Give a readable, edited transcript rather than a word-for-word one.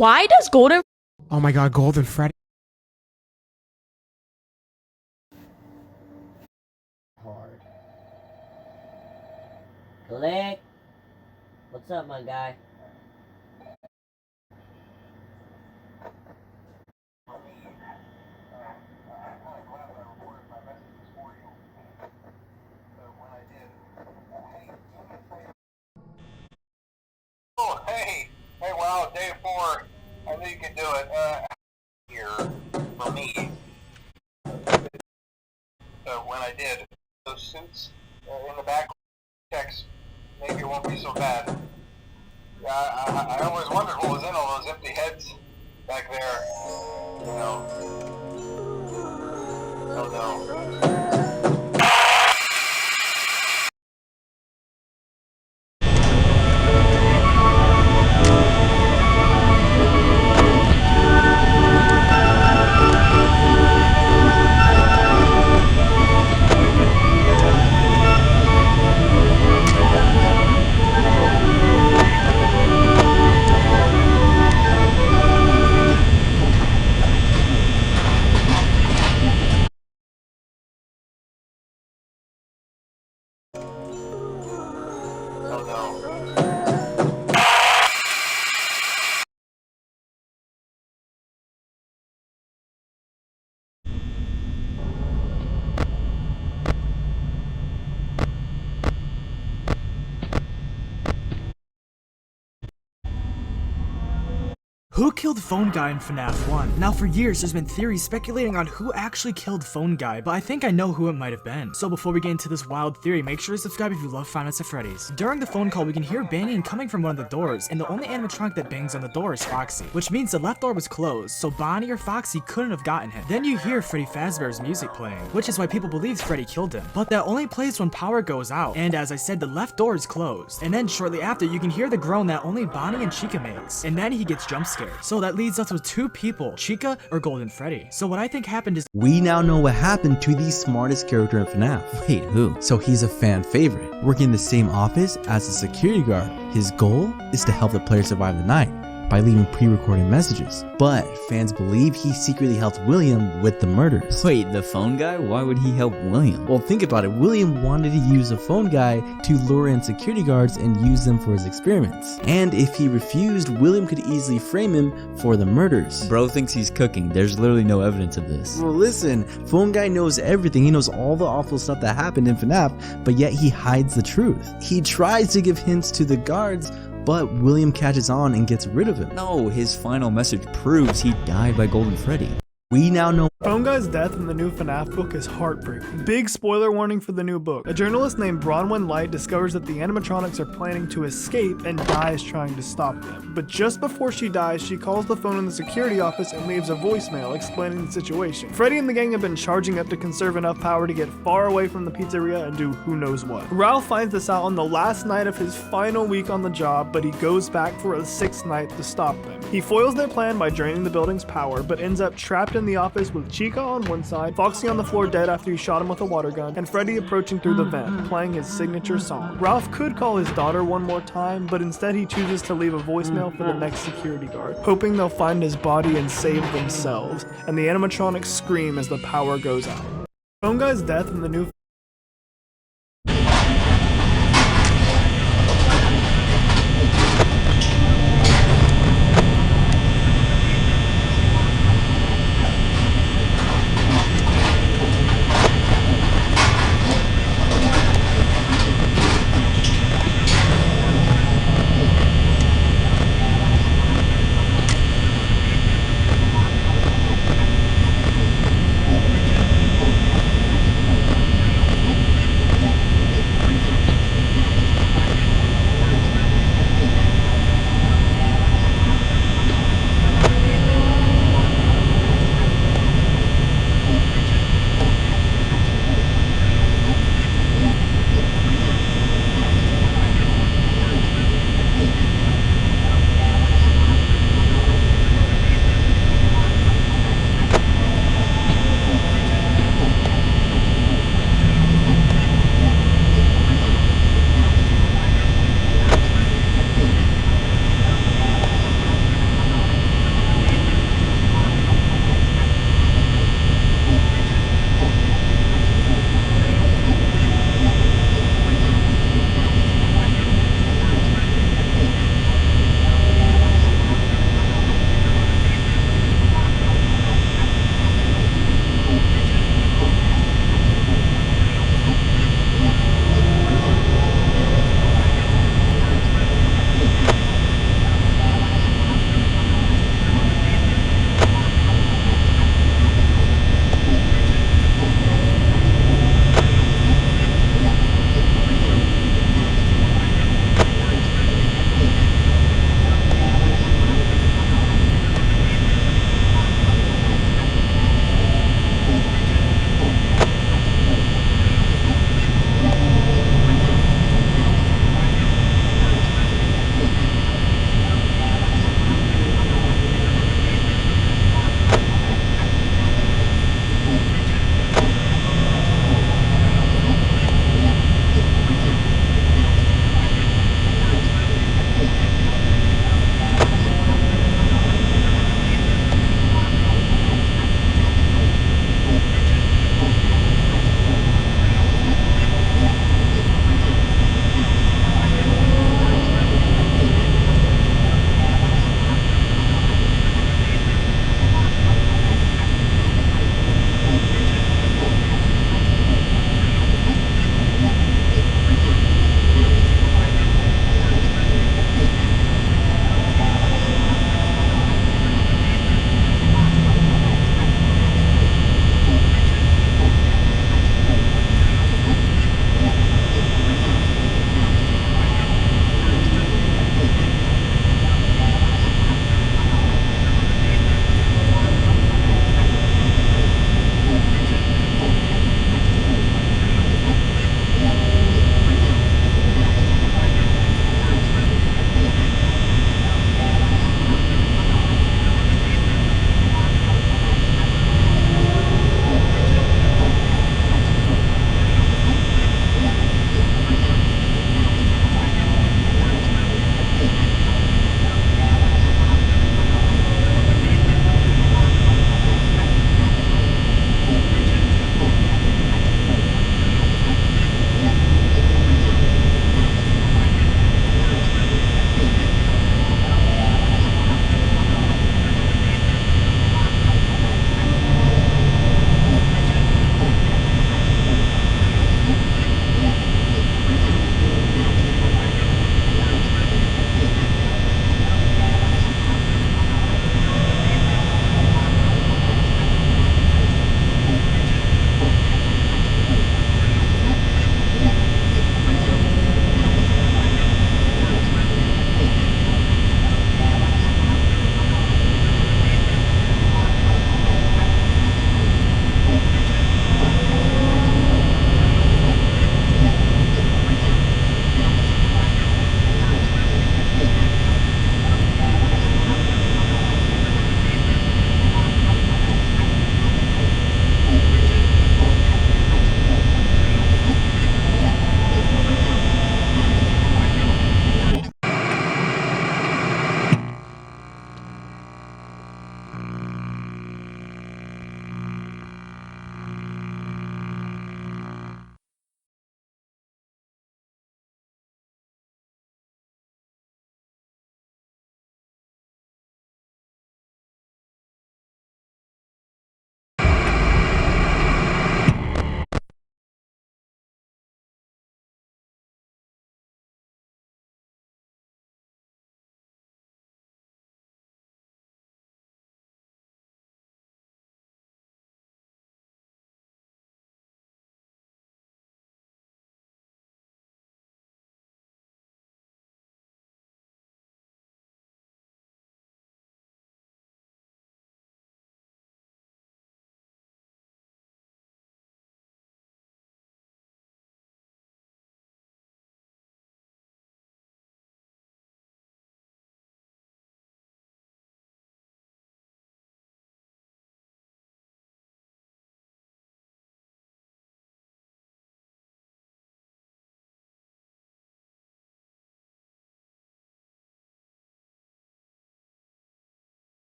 Why does Golden... Oh my god, Golden Freddy. Hard. Click. What's up, my guy? Oh, hey, wow, day 4. I knew you could do it. Here for me. So when I did those suits in the back checks, maybe it won't be so bad. I always wondered what was in all those empty heads back there. You know. Oh no. Oh no. Who killed Phone Guy in FNAF 1? Now for years there's been theories speculating on who actually killed Phone Guy, but I think I know who it might have been. So before we get into this wild theory, make sure to subscribe if you love Five Nights at Freddy's. During the phone call we can hear banging coming from one of the doors, and the only animatronic that bangs on the door is Foxy, which means the left door was closed, so Bonnie or Foxy couldn't have gotten him. Then you hear Freddy Fazbear's music playing, which is why people believe Freddy killed him. But that only plays when power goes out, and as I said, the left door is closed. And then shortly after you can hear the groan that only Bonnie and Chica makes, and then he gets jump scared. So that leads us with two people, Chica or Golden Freddy. So what I think happened is we now know what happened to the smartest character in FNAF. Wait, who? So he's a fan favorite, working in the same office as a security guard. His goal is to help the player survive the night by leaving pre-recorded messages. But fans believe he secretly helped William with the murders. Wait, the phone guy? Why would he help William? Well, think about it. William wanted to use a phone guy to lure in security guards and use them for his experiments. And if he refused, William could easily frame him for the murders. Bro thinks he's cooking. There's literally no evidence of this. Well, listen, phone guy knows everything. He knows all the awful stuff that happened in FNAF, but yet he hides the truth. He tries to give hints to the guards, but William catches on and gets rid of him. No, his final message proves he died by Golden Freddy. We now know Phone Guy's death in the new FNAF book is heartbreaking. Big spoiler warning for the new book. A journalist named Bronwyn Light discovers that the animatronics are planning to escape and dies trying to stop them. But just before she dies, she calls the phone in the security office and leaves a voicemail explaining the situation. Freddy and the gang have been charging up to conserve enough power to get far away from the pizzeria and do who knows what. Ralph finds this out on the last night of his final week on the job, but he goes back for a 6th night to stop them. He foils their plan by draining the building's power, but ends up trapped in the office with Chica on one side, Foxy on the floor dead after he shot him with a water gun, and Freddy approaching through the vent, playing his signature song. Ralph could call his daughter one more time, but instead he chooses to leave a voicemail for the next security guard, hoping they'll find his body and save themselves, and the animatronics scream as the power goes out. Phone Guy's death in the new